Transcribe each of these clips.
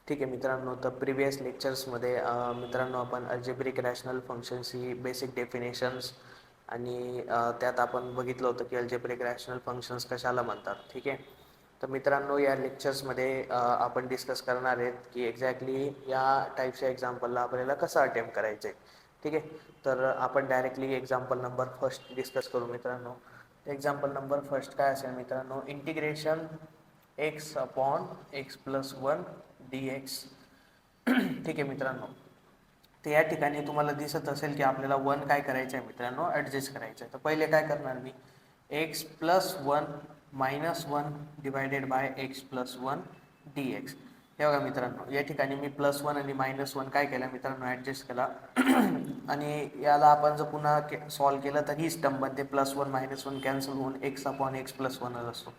ठीक आहे मित्रांनो, तर प्रिव्हियस लेक्चर्समध्ये मित्रांनो आपण अल्जेब्रिक रॅशनल फंक्शन्सची बेसिक डेफिनेशन्स आणि त्यात आपण बघितलं होतं की अल्जेब्रिक रॅशनल फंक्शन्स कशाला म्हणतात. ठीक आहे, तर मित्रांनो या लेक्चर्समध्ये आपण डिस्कस करणार आहेत की एक्झॅक्टली या टाईपच्या एक्झाम्पलला आपल्याला कसं अटेम्प्ट करायचं आहे. ठीक आहे, तर आपण directly example number first discuss करू मित्रांनो. एक्झाम्पल नंबर फर्स्ट काय असेल मित्रांनो, integration x upon x plus one d x. ठीक आहे मित्रांनो, तर या ठिकाणी तुम्हाला दिसत असेल की आपल्याला वन काय करायचं आहे मित्रांनो, ॲडजस्ट करायचं आहे. तर पहिले काय करणार मी, x plus one minus one divided by x plus one d x. हे बघा मित्रांनो, या ठिकाणी मी प्लस वन आणि मायनस वन काय केलं मित्रांनो, ॲडजस्ट केला. आणि याला आपण जर पुन्हा सॉल्व केलं तर हीच टर्म बनते, plus one minus one cancel होऊन एक्स अपॉन एक्स प्लस वनच असतो.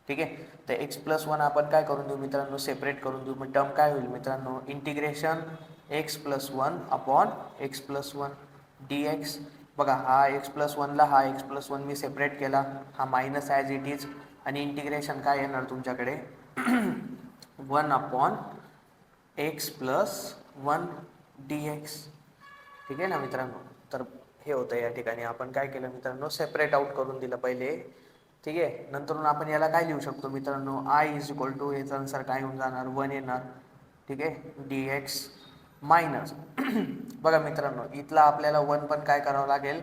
ठीक आहे, तर एक्स प्लस वन आपण काय करून देऊ मित्रांनो, सेपरेट करून देऊ. मग टर्म काय होईल मित्रांनो, integration x plus one upon x plus one d x. बघा, हा एक्स प्लस वनला हा एक्स प्लस वन मी सेपरेट केला, हा मायनस ॲज इट इज, आणि इंटिग्रेशन काय येणार तुमच्याकडे, one upon x plus one d x. ठीक आहे ना मित्रांनो, तर हे होतं या ठिकाणी आपण काय केलं मित्रांनो, सेपरेट आउट करून दिलं पहिले. ठीक आहे, नंतर आपण याला काय लिहू शकतो मित्रांनो, आय इज इक्वल टू, याचा अनुसार काय होऊन जाणार, वन येणार. ठीक आहे, डी एक्स मायनस बघा मित्रांनो, इथला आपल्याला वन पण काय करावं लागेल,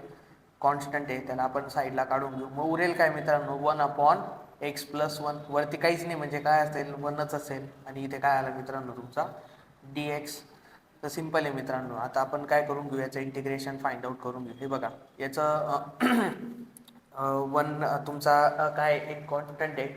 कॉन्स्टंट आहे, त्याला आपण साईडला काढून घेऊ. मग उरेल काय मित्रांनो, one upon x plus one. वरती काहीच नाही म्हणजे काय असेल, वनच असेल, आणि इथे काय आलं मित्रांनो तुमचा डी एक्स. तर सिम्पल आहे मित्रांनो. आता आपण काय करून घेऊ, याचं इंटिग्रेशन फाइंड आउट करून घेऊ. हे बघा, याचं वन तुमचा काय एक कॉन्स्टंट आहे,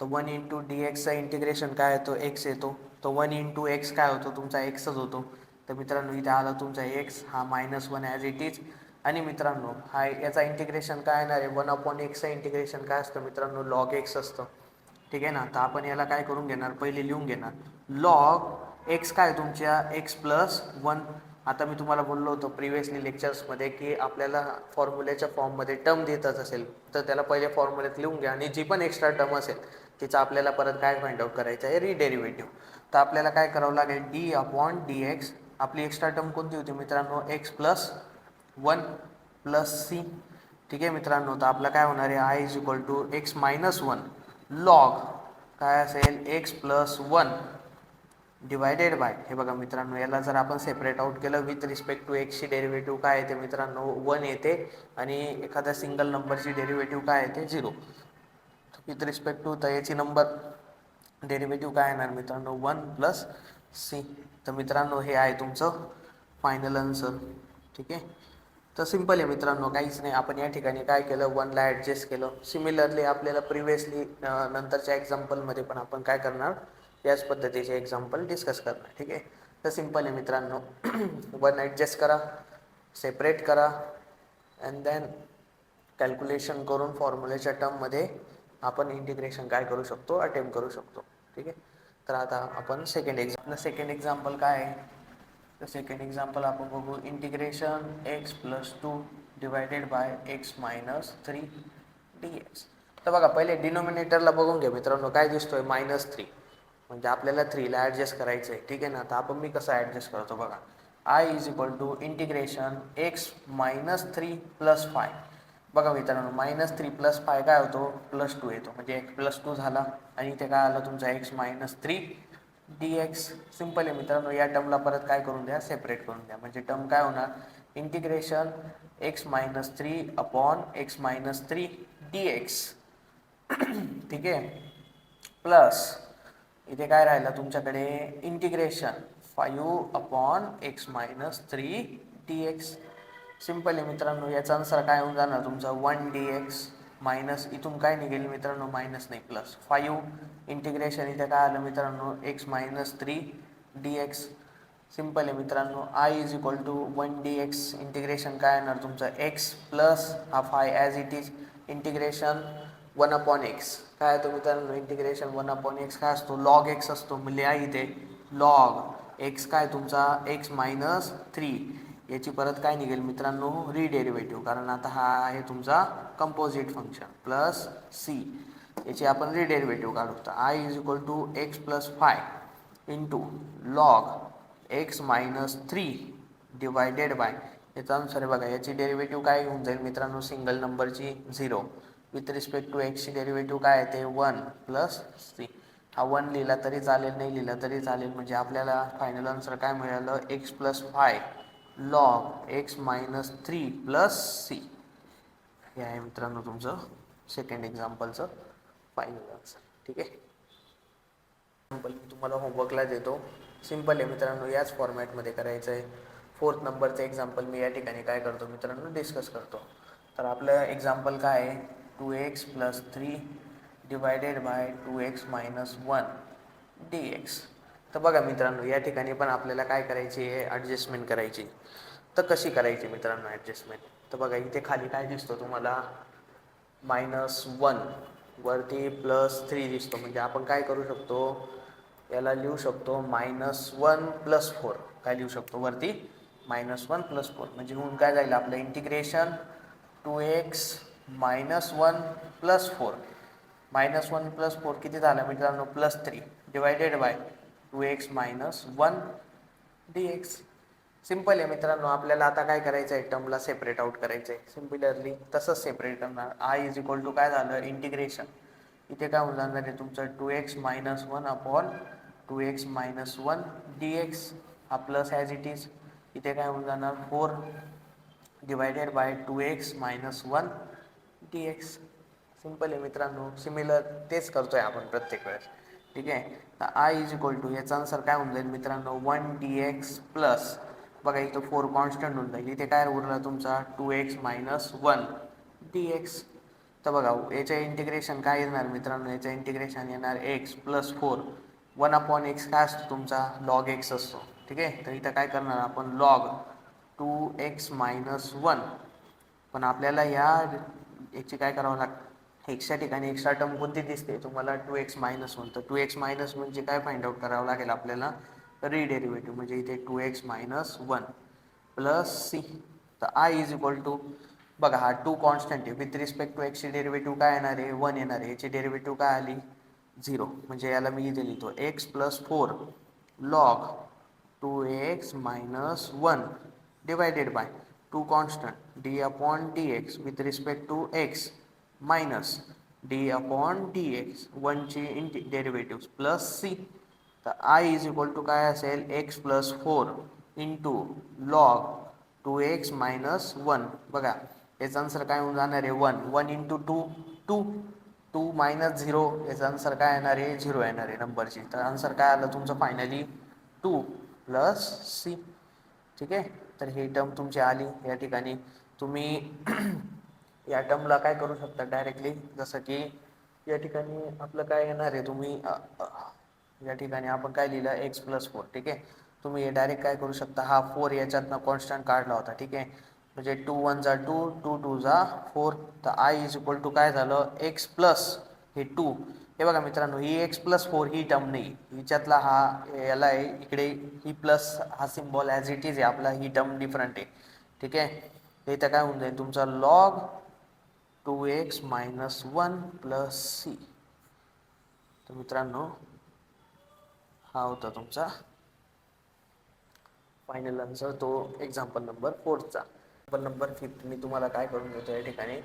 तर वन इंटू डी एक्सचं इंटिग्रेशन काय येतो, एक्स येतो. तो वन इंटू एक्स काय होतो तुमचा, एक्सच होतो. तर मित्रांनो इथे आला तुमचा एक्स, हा minus one as it is. आणि मित्रांनो हा याचा इंटिग्रेशन काय येणार आहे, वन अपॉन एक्सचं इंटिग्रेशन काय असतं मित्रांनो, लॉग एक्स असतं. ठीक आहे ना, तर आपण याला काय करून घेणार, पहिले लिहून घेणार लॉग एक्स काय तुमच्या एक्स प्लस वन. आता मी तुम्हाला बोललो होतो प्रिव्हियसली लेक्चर्समध्ये की आपल्याला फॉर्म्युलेच्या फॉर्ममध्ये टर्म देतच असेल तर त्याला पहिले फॉर्म्युलेत लिहून घ्या, आणि जी पण एक्स्ट्रा टर्म असेल तिचा आपल्याला परत काय फाइंड आउट करायचं आहे, रिडेरिव्हेटिव्ह. तर आपल्याला काय करावं लागेल, डी अपॉन डी एक्स. आपली एक्स्ट्रा टर्म कोणती होती मित्रांनो, x plus one plus C. ठीक आहे मित्रांनो, तर आपलं काय होणार आहे, I is equal to x minus one log काय असेल, x plus one divided by, हे बघा मित्रांनो, याला जर आपण सेपरेट आउट केलं विथ रिस्पेक्ट टू एक्सची डेरिव्हेटिव्ह काय येते मित्रांनो, वन येते. आणि एखाद्या सिंगल नंबरची डेरिव्हेटिव्ह काय येते, झिरो. विथ रिस्पेक्ट टू तर याची नंबर डेरिव्हेटिव्ह काय येणार मित्रांनो, वन प्लस सी. तर मित्रांनो हे आहे तुमचं फायनल आन्सर. ठीक आहे, तर सिम्पल आहे मित्रांनो, काहीच नाही. आपण या ठिकाणी काय केलं, वनला ॲडजस्ट केलं. सिमिलरली आपल्याला प्रिव्हियसली नंतरच्या एक्झाम्पलमध्ये पण आपण काय करणार, याच पद्धतीचे एक्झाम्पल डिस्कस करणार. ठीक आहे, तर सिम्पल आहे मित्रांनो, वन ॲडजस्ट करा, सेपरेट करा, अँड देन कॅल्क्युलेशन करून फॉर्म्युलेच्या टर्ममध्ये आपण इंटिग्रेशन काय करू शकतो, अटेम्प्ट करू शकतो. ठीक आहे, तर आता आपण सेकंड एक्झाम्पल काय आहे, तर सेकंड एक्झाम्पल आपण बघू, integration x plus two divided by x minus three d x. तर बघा, पहिले डिनोमिनेटरला बघून घ्या मित्रांनो, काय दिसतोय, मायनस थ्री, म्हणजे आपल्याला थ्रीला ॲडजस्ट करायचं आहे. ठीक आहे ना, तर आपण मी कसं ॲडजस्ट करतो बघा, I is equal to integration x minus three plus five. बघा मित्रांनो, मायनस थ्री प्लस फाय काय होतो, प्लस टू येतो, म्हणजे एक्स प्लस टू झाला, आणि इथे काय आलं तुमचा x minus three d x. Simple आहे मित्रांनो, या टर्मला परत काय करून द्या, सेपरेट करून द्या, म्हणजे टर्म काय होणार, integration x minus three upon x minus three d x. ठीक आहे, प्लस इथे काय राहिलं तुमच्याकडे, integration five upon x minus three d x. Simple आहे मित्रांनो, याचा आन्सर काय होऊन जाणार तुमचा, वन डी एक्स मायनस, इथून काय निघेल मित्रांनो, मायनस नाही प्लस फाईव्ह. इंटिग्रेशन इथे काय आलं मित्रांनो, x minus three d x. Simple आहे मित्रांनो, I is equal to one d x, integration काय येणार तुमचं, एक्स प्लस हा five as it is, integration one upon x काय येतो मित्रांनो, इंटिग्रेशन वन अपॉन एक्स काय असतो, लॉग एक्स असतो. म्हणजे या इथे लॉग एक्स काय तुमचा, एक्स मायनस थ्री, याची परत काय निघेल मित्रांनो, रिडेरिव्हेटिव्ह, कारण आता हा आहे तुमचा कंपोजिट फंक्शन, प्लस सी, याची आपण रिडेरिव्हेटिव्ह काढू. तर I is equal to x plus five into log x minus 3 divided by, याचा अनुसार बघा याची डेरिव्हेटिव्ह काय होऊन जाईल मित्रांनो, सिंगल नंबरची 0 विथ रिस्पेक्ट टू एक्सची डेरिव्हेटिव्ह काय आहे ते 1 प्लस सी. हा 1 लिहिला तरी चालेल, नाही लिहिला तरी चालेल, म्हणजे आपल्याला फायनल आन्सर काय मिळालं, x plus 5 log x minus 3 plus C. हे आहे मित्रांनो तुमचं सेकंड एक्झाम्पलचं फायनल आन्सर. ठीक आहे, एक्झाम्पल मी तुम्हाला होमवर्कला देतो. सिम्पल आहे मित्रांनो, याच फॉर्मॅटमध्ये करायचं आहे. 4th नंबरचं एक्झाम्पल मी या ठिकाणी काय करतो मित्रांनो, डिस्कस करतो. तर आपलं एक्झाम्पल काय आहे, 2x plus 3 divided bye 2x minus 1 dx. तर बघा मित्रांनो, या ठिकाणी पण आपल्याला काय करायची आहे, ॲडजस्टमेंट करायची. तर कशी करायची मित्रांनो ॲडजस्टमेंट, तर बघा इथे खाली काय दिसतो तुम्हाला, -1 वरती +3 दिसतो, म्हणजे आपण काय करू शकतो, याला लिहू शकतो -1 + 4. काय लिहू शकतो वरती, -1 + 4, म्हणजे होऊन काय जाईल आपलं इंटिग्रेशन 2x - 1 + 4. -1 + 4 किती झालं मित्रांनो, +3 divided bye 2x - 1 dx. Simple आहे मित्रांनो, आपल्याला आता काय करायचं आहे, टर्मला सेपरेट आउट करायचं आहे. सिम्पलरली तसंच सेपरेट करणार. आय इज इक्वल टू काय झालं, इंटिग्रेशन इथे काय होऊन जाणार आहे तुमचं 2x - 1 अपॉन 2x - 1 dx. हा प्लस ॲज इट इज, इथे काय होऊन जाणार 4 divided by 2x - 1 dx. Simple आहे मित्रांनो, सिमिलर तेच करतोय आपण प्रत्येक वेळेस. ठीक आहे, तर आय इज इक्वल टू याचा आन्सर काय होऊन जाईल मित्रांनो, 1 dx प्लस, बघा इथं 4 कॉन्स्टंट होऊन जाईल, इथे काय उरला तुमचा 2x - 1 dx. तर बघा याचं इंटिग्रेशन काय येणार मित्रांनो, याचं इंटिग्रेशन येणार x प्लस 4 1 अपॉन एक्स काय असतो तुमचा, लॉग एक्स असतो. ठीक आहे, तर इथं काय करणार आपण, लॉग 2x - 1, पण आपल्याला याची काय करावं लागतं, एक्सच्या ठिकाणी एक्स्ट्रा टर्म कोणती दिसते तुम्हाला, 2x - 1. तर 2x - म्हणजे काय फाइंड आउट करावं लागेल आपल्याला, रिडेरिव्हेटिव्ह, म्हणजे इथे 2x - 1 प्लस सी. तर आय इज इक्वल टू, बघा हा 2 कॉन्स्टंट आहे, विथ रिस्पेक्ट टू एक्सची डेरिव्हेटिव्ह काय येणार आहे, 1 येणार आहे, याची डेरिव्हेटिव्ह काय आली 0, म्हणजे याला मी इथे लिहितो x plus 4 log 2x - 1 divided by 2 constant d upon dx with respect to x minus d upon dx 1ची डेरिव्हेटिव्ह प्लस सी. तर आय इज इक्वल टू काय असेल, x plus 4 into log 2x - 1. बघा याचा आन्सर काय होऊन जाणार आहे, 1 इंटू 2 2 2 मायनस 0, याचा आन्सर काय येणार आहे, 0 येणार आहे नंबरची. तर आन्सर काय आलं तुमचं फायनली 2 प्लस सी. ठीक आहे, तर ही टर्म तुमची आली. या ठिकाणी तुम्ही या टर्मला काय करू शकता डायरेक्टली, जसं की या ठिकाणी आपलं काय येणार आहे, तुम्ही या ठिकाणी आपण काय लिहिलं, एक्स प्लस 4. ठीक आहे, तुम्ही हे डायरेक्ट काय करू शकता, हा 4 याच्यातनं कॉन्स्टंट काढला होता. ठीक आहे, म्हणजे 2 1 जा 2, 2 2 जा 4. तर आय इज इक्वल टू काय झालं, एक्स प्लस हे 2. हे बघा मित्रांनो, ही एक्स प्लस 4 ही टर्म नाही, हिच्यातला हा याला आहे इकडे, ही प्लस हा सिम्बॉल ॲज इट इज आहे आपला, ही टर्म डिफरंट आहे. ठीक आहे, इथं काय होऊन जाईल तुमचा लॉग 2x - 1 प्लस सी. तर मित्रांनो हा होता तुमचा फायनल आन्सर, तो एक्झाम्पल नंबर 4चा. एक्झाम्पल नंबर 5 मी तुम्हाला काय करून देतो, या ठिकाणी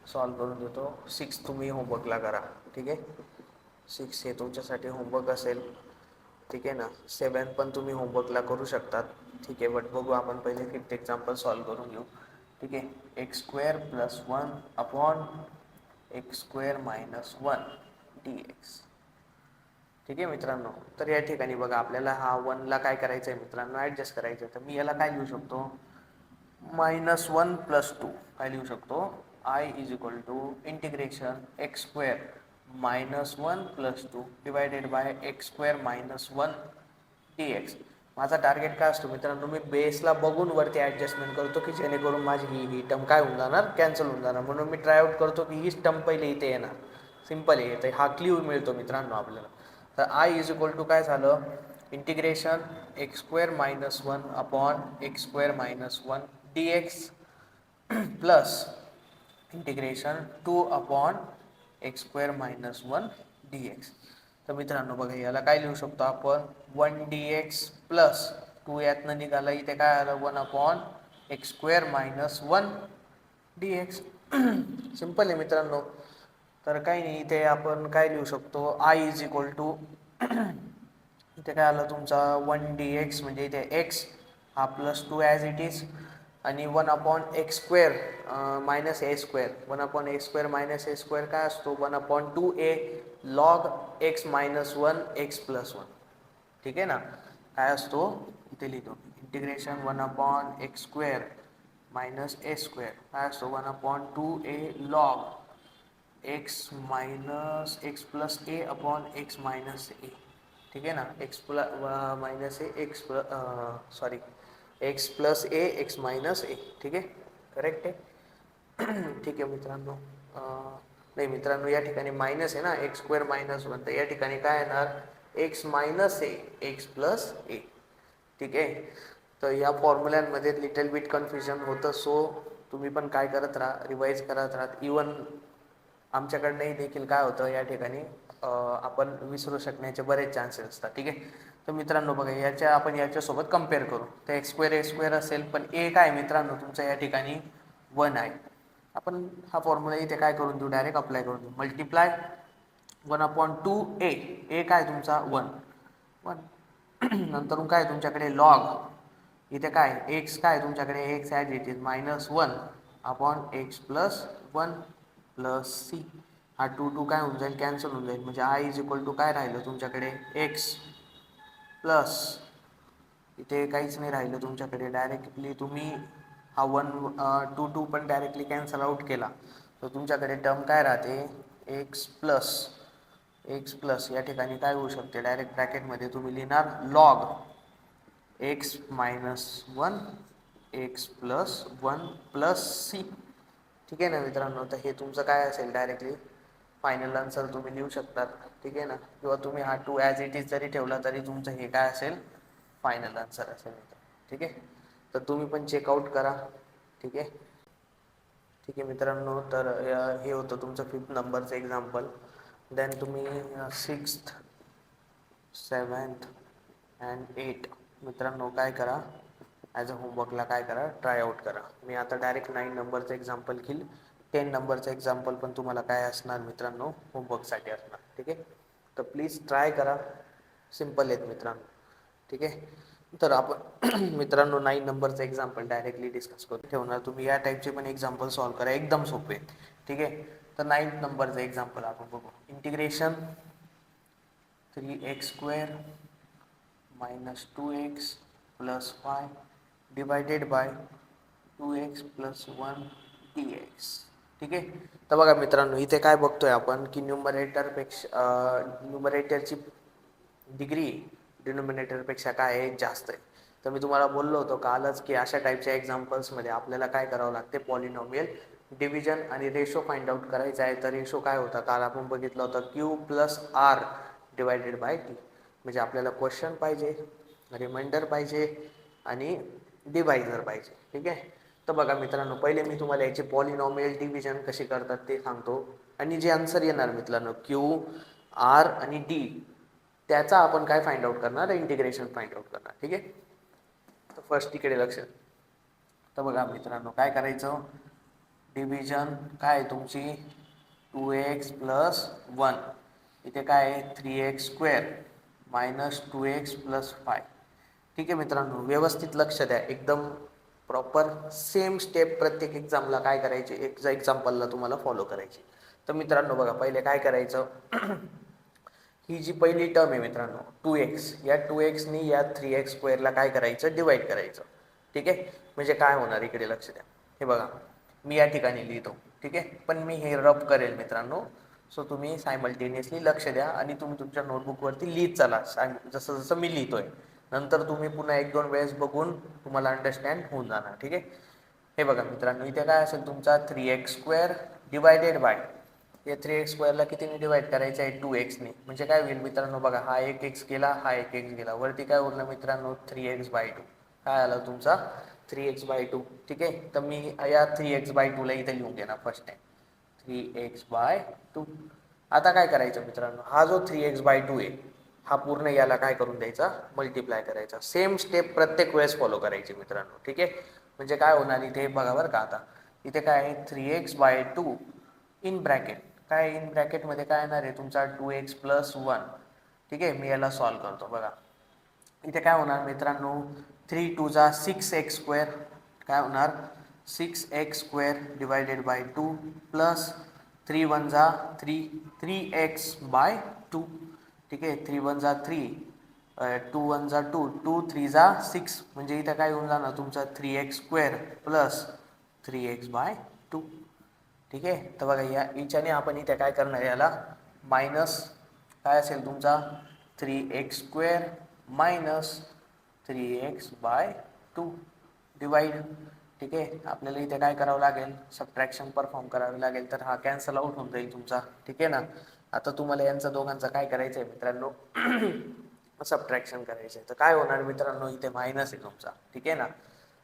सॉल्व करून देतो. 6 तुम्ही होमवर्कला करा. ठीक आहे, 6 हे तुमच्यासाठी होमवर्क असेल. ठीक आहे ना, 7 पण तुम्ही होमवर्कला करू शकतात. ठीक आहे, बट बघू आपण पहिले 5th एक्झाम्पल सॉल्व करून घेऊ. ठीक आहे, x² + 1 अपॉन x² - 1 dx. ठीक आहे मित्रांनो, तर या ठिकाणी बघा आपल्याला हा 1ला काय करायचं आहे मित्रांनो, ॲडजस्ट करायचं आहे. तर मी याला काय लिहू शकतो, -1 + 2. काय लिहू शकतो, I is equal to integration x² - 1 + 2 divided by x² - 1 dx. माझा टार्गेट काय असतो मित्रांनो, मी बेसला बघून वरती ॲडजस्टमेंट करतो, की जेणेकरून माझी ही टर्म काय होऊन जाणार, कॅन्सल होऊन जाणार. म्हणून मी ट्राय आउट करतो की हीच टर्म पहिले इथे येणार. सिम्पल आहे, तर हा क्ल्यू मिळतो मित्रांनो आपल्याला. तर आय इज इक्वल टू काय झालं, integration x² - 1 upon x² - 1 dx plus integration 2 upon x² - 1 dx. तर मित्रांनो बघा याला काय लिहू शकतो आपण 1 dx प्लस 2 यातनं निघालं इथे काय आलं 1/x² मायनस 1 dx. सिंपल आहे मित्रांनो. तर काही नाही इथे आपण काय लिहू शकतो आय इज इक्वल टू इथे काय आलं तुमचा 1 dx म्हणजे इथे x हा +2 ॲज इट इज आणि 1/x² minus a² 1/x² minus a² काय असतो 1/2a log x minus 1 x+1. ठीक आहे ना. काय असतो इथे लिहितो इंटिग्रेशन 1/x² मायनस a² काय असतो 1/2a log x minus x+a upon x minus a. ठीक आहे ना. Minus A x sorry x+a x minus a. ठीक आहे करेक्ट आहे. ठीक आहे मित्रांनो. नाही मित्रांनो या ठिकाणी मायनस आहे ना x² मायनस 1 तर या ठिकाणी काय येणार x मायनस a x+a. ठीक आहे. तर या फॉर्म्युल्यांमध्ये लिटल बिट कन्फ्युजन होतं सो तुम्ही पण काय करत राहा रिवाईज करत राहा. इवन आमच्याकडनंही देखील काय होतं या ठिकाणी आपण विसरू शकण्याचे बरेच चान्सेस असतात. ठीक आहे. तर मित्रांनो बघा आपण याच्यासोबत कम्पेअर करू तर x² असेल पण a काय मित्रांनो तुमचं या ठिकाणी 1 आहे. आपण हा फॉर्म्युला इथे काय करून देऊ डायरेक्ट अप्लाय करून देऊ मल्टिप्लाय 1/2a a काय तुमचा 1 नंतर काय तुमच्याकडे लॉग इथे काय x काय तुमच्याकडे x as it is minus 1 upon x+1 plus C. हा 2 काय होऊन जाईल कॅन्सल होऊन जाईल म्हणजे आय इज इक्वल टू काय राहिलं तुमच्याकडे x प्लस इथे काहीच नाही राहिलं तुमच्याकडे डायरेक्टली तुम्ही हा 2 पण डायरेक्टली कॅन्सल आउट केला तर तुमच्याकडे टर्म काय राहते x प्लस या ठिकाणी काय होऊ शकते डायरेक्ट ब्रॅकेटमध्ये तुम्ही लिहिणार log x minus 1 x+1 plus C. ठीक आहे ना मित्रांनो. तर हे तुमचं काय असेल डायरेक्टली फायनल आन्सर तुम्ही लिहू शकतात. ठीक आहे ना. किंवा तुम्ही हा 2 ॲज इट इज जरी ठेवला तरी तुमचं हे काय असेल फायनल आन्सर असेल. ठीक आहे. तर तुम्ही पण चेकआउट करा. ठीक आहे. ठीक आहे मित्रांनो. तर हे होतं तुमचं 5th नंबरचं एक्झाम्पल. देन तुम्ही 6th 7th अँड 8 मित्रांनो काय करा ॲज अ होमवर्कला काय करा ट्राय आउट करा. मी आता डायरेक्ट 9 नंबरचं एक्झाम्पल घेईल. 10 नंबरचं एक्झाम्पल पण तुम्हाला काय असणार मित्रांनो होमवर्कसाठी असणार. ठीक आहे. तर प्लीज ट्राय करा. सिम्पल आहेत मित्रांनो. ठीक आहे. तर आपण मित्रांनो 9 नंबरचं एक्झाम्पल डायरेक्टली डिस्कस करून ठेवणार. तुम्ही या टाईपचे पण एक्झाम्पल सॉल्व करा एकदम सोपे. ठीक आहे. तर 9th नंबरचं एक्झाम्पल आपण बघू. Integration 3x² minus 2x plus 5 divided by 2x plus 1 dx. ठीक आहे. तर बघा मित्रांनो इथे काय बघतोय आपण की न्यूमरेटरची डिग्री डिनोमिनेटरपेक्षा काय आहे जास्त आहे. तर मी तुम्हाला बोललो होतो कालच की अशा टाईपच्या एक्झाम्पल्समध्ये आपल्याला काय करावं लागते पॉलिनॉमियल डिव्हिजन आणि रेशो फाइंड आउट करायचा आहे. तर रेशो काय होता काल आपण बघितलं होतं Q+R डिवायडेड बाय T. म्हणजे आपल्याला क्वेश्चन पाहिजे रिमाइंडर पाहिजे आणि डिवायझर पाहिजे. ठीक आहे. तर बघा मित्रांनो पहिले मी तुम्हाला याची पॉलिनॉमियल डिव्हिजन कशी करतात ते सांगतो आणि जे आन्सर येणार मित्रांनो Q R आणि D त्याचा आपण काय फाइंड आउट करणार इंटिग्रेशन फाइंड आउट करणार. ठीक आहे. तर फर्स्ट तिकडे लक्ष. तर बघा मित्रांनो काय करायचं डिव्हिजन काय तुमची 2x प्लस 1 इथे काय आहे 3x² मायनस 2x प्लस 5. ठीक आहे मित्रांनो व्यवस्थित लक्ष द्या एकदम प्रॉपर सेम स्टेप प्रत्येक एक्झामला काय करायचे एक्झाम्पलला तुम्हाला फॉलो करायची. तर मित्रांनो बघा पहिले काय करायचं ही जी पहिली टर्म आहे मित्रांनो 2x या 2xनी या 3x² काय करायचं डिवाइड करायचं. ठीक आहे. म्हणजे काय होणार इकडे लक्ष द्या. हे बघा मी या ठिकाणी लिहितो. ठीक आहे. पण मी हे रब करेल मित्रांनो सो तुम्ही सायमल्टेनियसली लक्ष द्या आणि तुम्ही तुमच्या नोटबुकवरती लिहित चला जसं जसं मी लिहितोय. नंतर तुम्ही पुन्हा 1-2 वेळेस बघून तुम्हाला अंडरस्टँड होऊन जाणार. ठीक आहे. हे बघा मित्रांनो इथे काय असेल तुमचा 3x² डिवायडेड बाय या 3x² कितीने डिवाइड करायचं आहे 2xने. म्हणजे काय होईल मित्रांनो बघा हा एक x गेला हा एक x गेला वरती काय उरलं मित्रांनो 3x/2 काय आलं तुमचा 3x/2. ठीक आहे. तर मी या 3x/2 ला इथे लिहून घेणार फर्स्ट टाइम 3x/2. आता काय करायचं मित्रांनो, हा जो 3x/2 आहे हा पूर्ण याला काय करून द्यायचा, मल्टिप्लाय करायचा. सेम स्टेप प्रत्येक वेळेस फॉलो करायची मित्रांनो, ठीक आहे. म्हणजे काय होणार इथे बघा बरं का, आता इथे काय आहे 3x/2 इन ब्रॅकेट, काय इन ब्रॅकेटमध्ये काय येणार आहे तुमचा 2x + 1, ठीक आहे. मी याला सॉल्व करतो बघा. इथे काय होणार मित्रांनो, 3 2 जा 6x², काय होणार 6x² डिवायडेड बाय 2 प्लस 3 1 जा 3 3x/2, ठीक आहे. 3 1 जा 3, 2 1 जा 2, 2 3 जा 6, म्हणजे इथं काय होऊन जाणार तुमचा 3x² प्लस 3x/2, ठीक आहे. तर बघा या याच्याने आपण इथे काय करणार, याला मायनस काय असेल तुमचा 3x² मायनस 3x/2 डिवाइड, ठीक आहे. आपल्याला इथे काय करावं लागेल, सबट्रॅक्शन परफॉर्म करावी लागेल, तर हा कॅन्सल आउट होऊन जाईल तुमचा, ठीक आहे ना. आता तुम्हाला यांचा दोघांचा काय करायचं आहे मित्रांनो, सबट्रॅक्शन करायचं आहे. तर काय होणार मित्रांनो, इथे मायनस आहे तुमचा, ठीक आहे ना.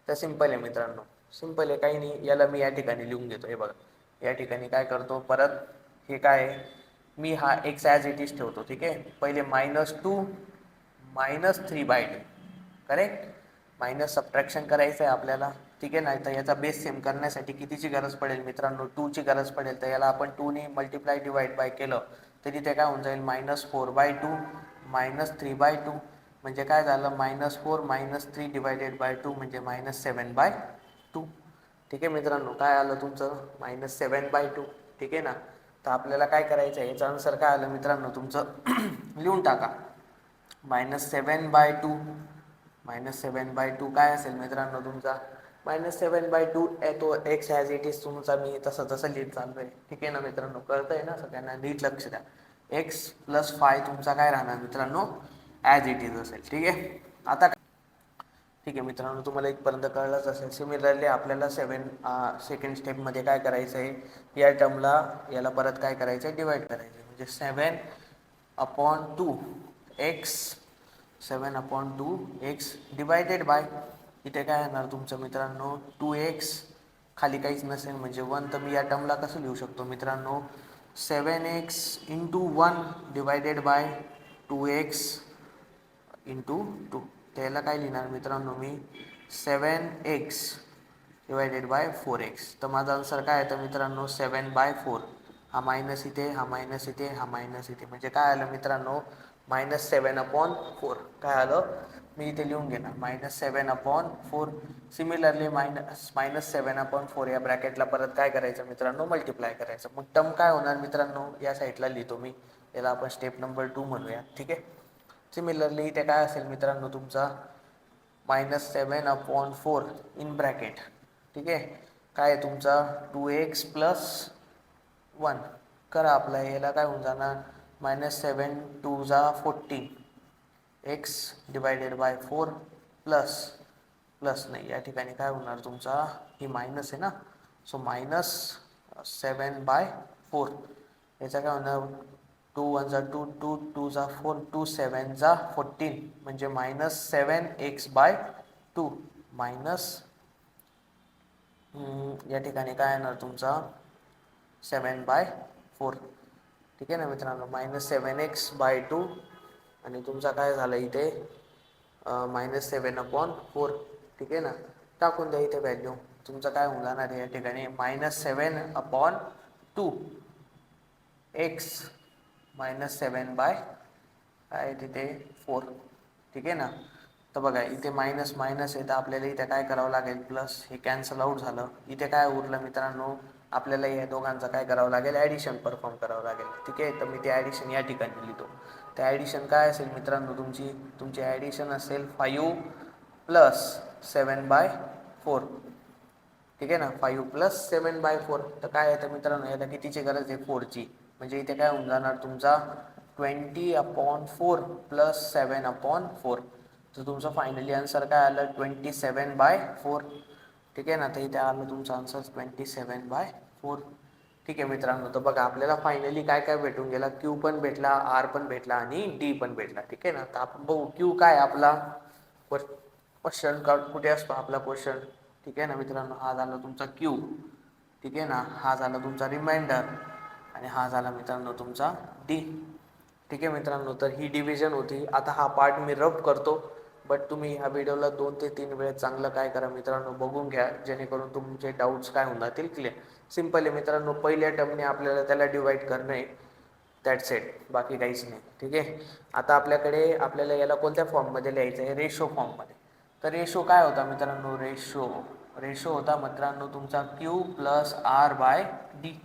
तर सिंपल आहे मित्रांनो, सिंपल आहे, काही नाही. याला मी या ठिकाणी लिहून घेतो. हे बघा या ठिकाणी काय करतो परत, हे काय आहे, मी हा x ॲज इट इज ठेवतो, ठीक आहे. पहिले -2 -3/2, करेक्ट. मायनस सबट्रॅक्शन करायचं आहे आपल्याला, ठीक आहे ना. तर याचा बेस सेम करण्यासाठी कितीची गरज पडेल मित्रांनो, 2 ची गरज पडेल. तर याला आपण 2 ने मल्टिप्लाय डिवाइड बाय केलं तरी ते काय होऊन जाईल -4/2 -3/2, म्हणजे काय झालं -4 -3 डिवायडेड बाय 2 म्हणजे -7/2, ठीक आहे मित्रांनो. काय आलं तुमचं -7/2, ठीक आहे ना. तर आपल्याला काय करायचं आहे, याचा आन्सर काय आलं मित्रांनो तुमचं, लिहून टाका. -7/2 -7/2 काय असेल मित्रांनो तुमचा -7/2 तो x ॲज इट इज तुमचा मी तसं लिहित चाललो आहे, ठीक आहे ना मित्रांनो. कळतंय ना सगळ्यांना, नीट लक्ष द्या. x + 5 तुमचा काय राहणार मित्रांनो, ॲज इट इज असेल, ठीक आहे. आता ठीक आहे मित्रांनो, तुम्हाला इथपर्यंत कळलंच असेल. सिमिलरली आपल्याला सेकंड स्टेपमध्ये काय करायचं आहे, या टर्मला याला परत काय करायचं आहे, डिवाइड करायचं आहे. म्हणजे 7/2 x 7/2 x डिवायडेड बाय, इथे काय येणार तुमचं मित्रांनो 2x, खाली काहीच नसेल म्हणजे 1, तर मी या टर्मला कसं लिहू शकतो मित्रांनो, 7x × 1 डिवायडेड बाय 2x × 2. त्याला काय लिहिणार मित्रांनो मी 7x डिवायडेड बाय 4x. तर माझा आन्सर काय येतं मित्रांनो 7/4. हा मायनस इथे, हा मायनस इथे, हा मायनस इथे, म्हणजे काय आलं मित्रांनो -7/4. काय आलं, मी इथे लिहून घेणार -7/4. सिमिलरली -7/4 या ब्रॅकेटला परत काय करायचं मित्रांनो, मल्टिप्लाय करायचं. मग टर्म काय होणार मित्रांनो, या साईडला लिहितो मी, याला आपण स्टेप नंबर 2 म्हणूया, ठीक आहे. सिमिलरली इथे काय असेल मित्रांनो तुमचा -7/4 इन ब्रॅकेट, ठीक आहे. काय आहे तुमचा 2x + 1 करा आपला, याला काय होऊन जाणार -7 2 जा 14 x डिवायडेड बाय 4 प्लस नाही, या ठिकाणी काय होणार तुमचा, ही मायनस आहे ना, सो -7/4. याचा काय होणार 2 1 जा 2 2 2 जा 4 2 7 जा 14, म्हणजे -7x/2 मायनस, या ठिकाणी काय येणार तुमचा 7/4, ठीक आहे ना मित्रांनो. -7x/2 आणि तुमचा काय झालं इथे -7/4, ठीक आहे ना. टाकून द्या इथे व्हॅल्यू, तुमचं काय होऊन जाणार आहे या ठिकाणी -7/2 x -7/, काय तिथे 4, ठीक आहे ना. तर बघा इथे मायनस मायनस आहे, तर आपल्याला इथे काय करावं लागेल प्लस, हे कॅन्सल आउट झालं. इथे काय उरलं मित्रांनो, आपल्याला या दोघांचं काय करावं लागेल, ॲडिशन परफॉर्म करावं लागेल, ठीक आहे. तर मी ते ॲडिशन या ठिकाणी लिहितो. ते ॲडिशन काय असेल मित्रांनो, तुमची ॲडिशन असेल 5 + 7/4, ठीक आहे ना. 5 + 7/4, तर काय आहे तर मित्रांनो याला कितीची गरज आहे, 4ची, म्हणजे इथे काय होऊन जाणार तुमचा 20/4 + 7/4. तर तुमचं फायनली आन्सर काय आलं 27/4, ठीक आहे ना. तर इथे आलं तुमचं आन्सर 27/4, ठीक आहे मित्रांनो. तर बघा आपल्याला फायनली काय काय भेटून गेला, क्यू पण भेटला, आर पण भेटला आणि डी पण भेटला, ठीक आहे ना. तर आपण बघू क्यू काय आपला, क्वेश्चन कुठे असतो आपला क्वेश्चन, ठीक आहे ना मित्रांनो. हा झाला तुमचा क्यू, ठीक आहे ना. हा झाला तुमचा रिमाइंडर आणि हा झाला मित्रांनो तुमचा डी. ठीक आहे मित्रांनो, तर ही डिव्हिजन होती. आता हा पार्ट मी रफ करतो, बट तुम्ही ह्या व्हिडिओला 2 ते 3 वेळेस चांगलं काय करा मित्रांनो, बघून घ्या, जेणेकरून तुमचे डाऊट्स काय होऊन जातील क्लिअर. सिम्पल आहे मित्रांनो, पहिल्या टर्मने आपल्याला त्याला डिवाईड करणं आहे, दॅट्स इट, बाकी काहीच नाही. ठीक आहे. आता आपल्याला याला कोणत्या फॉर्ममध्ये लिहायचं आहे, रेशो फॉर्ममध्ये. तर रेशो काय होता मित्रांनो, रेशो होता मित्रांनो तुमचा Q plus R by D.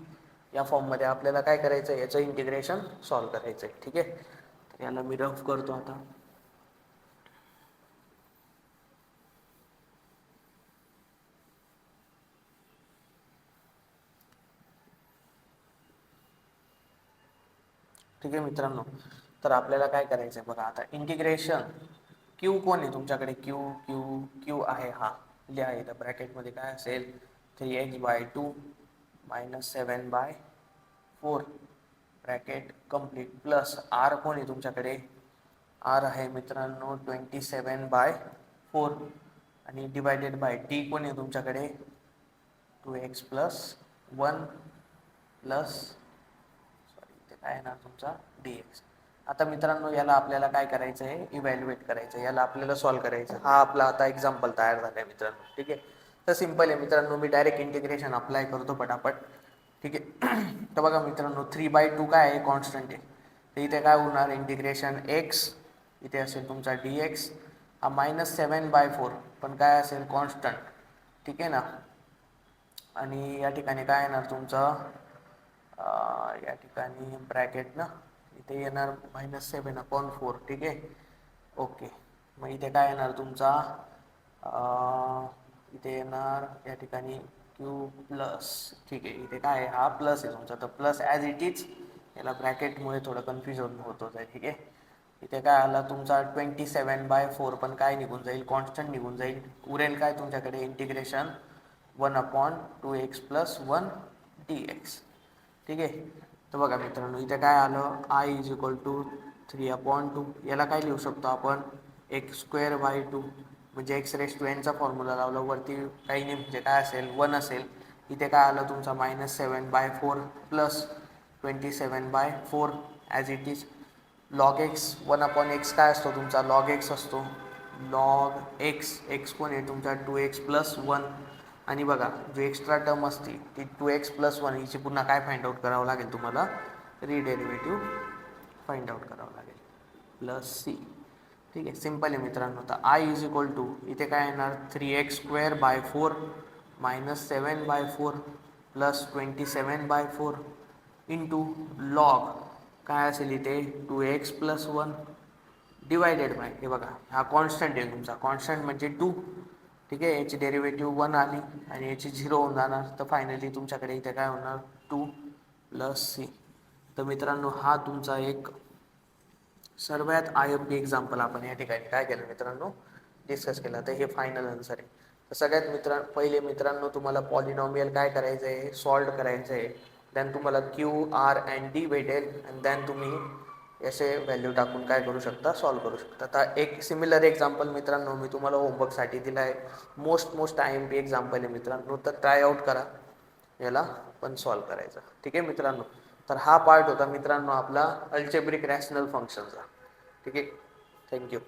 या फॉर्ममध्ये आपल्याला काय करायचं आहे, याचं इंटिग्रेशन सॉल्व्ह करायचं आहे. ठीक आहे. तर याला मी रफ करतो आता. ठीक आहे मित्रांनो, तर आपल्याला काय करायचं आहे बघा, आता इंटिग्रेशन क्यू कोण आहे तुमच्याकडे, क्यू क्यू क्यू आहे हा, लिहा इथं ब्रॅकेटमध्ये काय असेल, 3x/2 -7/4 bracket complete, plus R कोण आहे तुमच्याकडे, आर आहे मित्रांनो 27/4 आणि डिवायडेड बाय टी कोण आहे तुमच्याकडे, 2x + 1 प्लस काय येणार तुमचा dx. आता मित्रांनो याला आपल्याला काय करायचं आहे, इव्हॅल्युएट करायचं आहे, याला आपल्याला सॉल्व्ह करायचं. हा आपला आता एक्झाम्पल तयार झाला आहे मित्रांनो. ठीक आहे. तर सिम्पल आहे मित्रांनो, मी डायरेक्ट इंटिग्रेशन अप्लाय करतो पटापट. ठीक आहे. तर बघा मित्रांनो, 3/2 काय आहे, कॉन्स्टंट आहे. तर इथे काय होणार, इंटिग्रेशन x, इथे असेल तुमचा dx, हा -7/4 पण काय असेल, कॉन्स्टंट. ठीक आहे ना. आणि या ठिकाणी काय येणार तुमचं, या ठिकाणी ब्रॅकेट ना, इथे येणार -7/4. ठीक आहे. ओके. मग इथे काय येणार तुमचा, इथे येणार या ठिकाणी क्यू प्लस. ठीक आहे. इथे काय आहे, हा प्लस आहे तुमचा, तर प्लस ॲज इट इज, याला ब्रॅकेटमुळे थोडं कन्फ्युजन होत आहे. ठीक आहे. इथे काय आला तुमचा 27/4 पण काय निघून जाईल, कॉन्स्टंट निघून जाईल. उरेल काय तुमच्याकडे, इंटिग्रेशन 1/2x + 1 dx. ठीक आहे. तर बघा मित्रांनो, इथे काय आलं, i = 3/2. याला काय लिहू शकतो आपण, x²/2, म्हणजे x⁻n चा फॉर्म्युला लावला, वरती काही नाही म्हणजे काय असेल, 1 असेल. इथे काय आलं तुमचा -7/4 plus 27/4 as it is. log x, 1/x काय असतो तुमचा, log x असतो. log x कोण आहे तुमचा, 2x + 1. आणि बघा जो एक्स्ट्रा टर्म असते ती 2x + 1, हिची पुन्हा काय फाइंड आउट करावं लागेल तुम्हाला, रिडेरिव्हेटिव्ह फाइंड आउट करावं लागेल, प्लस c. ठीक आहे. सिम्पल आहे मित्रांनो. तर i = इथे काय येणार, 3x²/4 -7/4 प्लस 27/4 इंटू लॉग काय असेल इथे, 2x + 1 डिवायडेड बाय, हे बघा हा कॉन्स्टंट आहे तुमचा, कॉन्स्टंट म्हणजे 2. ठीक आहे. याची डेरिव्हेटिव्ह 1 आली आणि याची 0 होऊन जाणार. तर फायनली तुमच्याकडे इथे काय होणार, 2 + c. तर मित्रांनो, हा तुमचा एक सर्वात IMP एक्झाम्पल आपण या ठिकाणी काय केलं मित्रांनो, डिस्कस केला. तर हे फायनल आन्सर आहे. तर सगळ्यात पहिले मित्रांनो तुम्हाला पॉलिनॉमियल काय करायचं आहे, सॉल्व करायचं आहे. देन तुम्हाला क्यू आर अँड डी भेटेल आणि देन तुम्ही याचे व्हॅल्यू टाकून काय करू शकता, सॉल्व्ह करू शकता. आता एक सिमिलर एक्झाम्पल मित्रांनो मी तुम्हाला होमवर्कसाठी दिला आहे. मोस्ट IMP एक्झाम्पल आहे मित्रांनो, तर ट्राय आउट करा, याला पण सॉल्व्ह करायचं. ठीक आहे मित्रांनो. तर हा पार्ट होता मित्रांनो आपला अल्जेब्रिक रॅशनल फंक्शनचा. ठीक आहे. थँक्यू.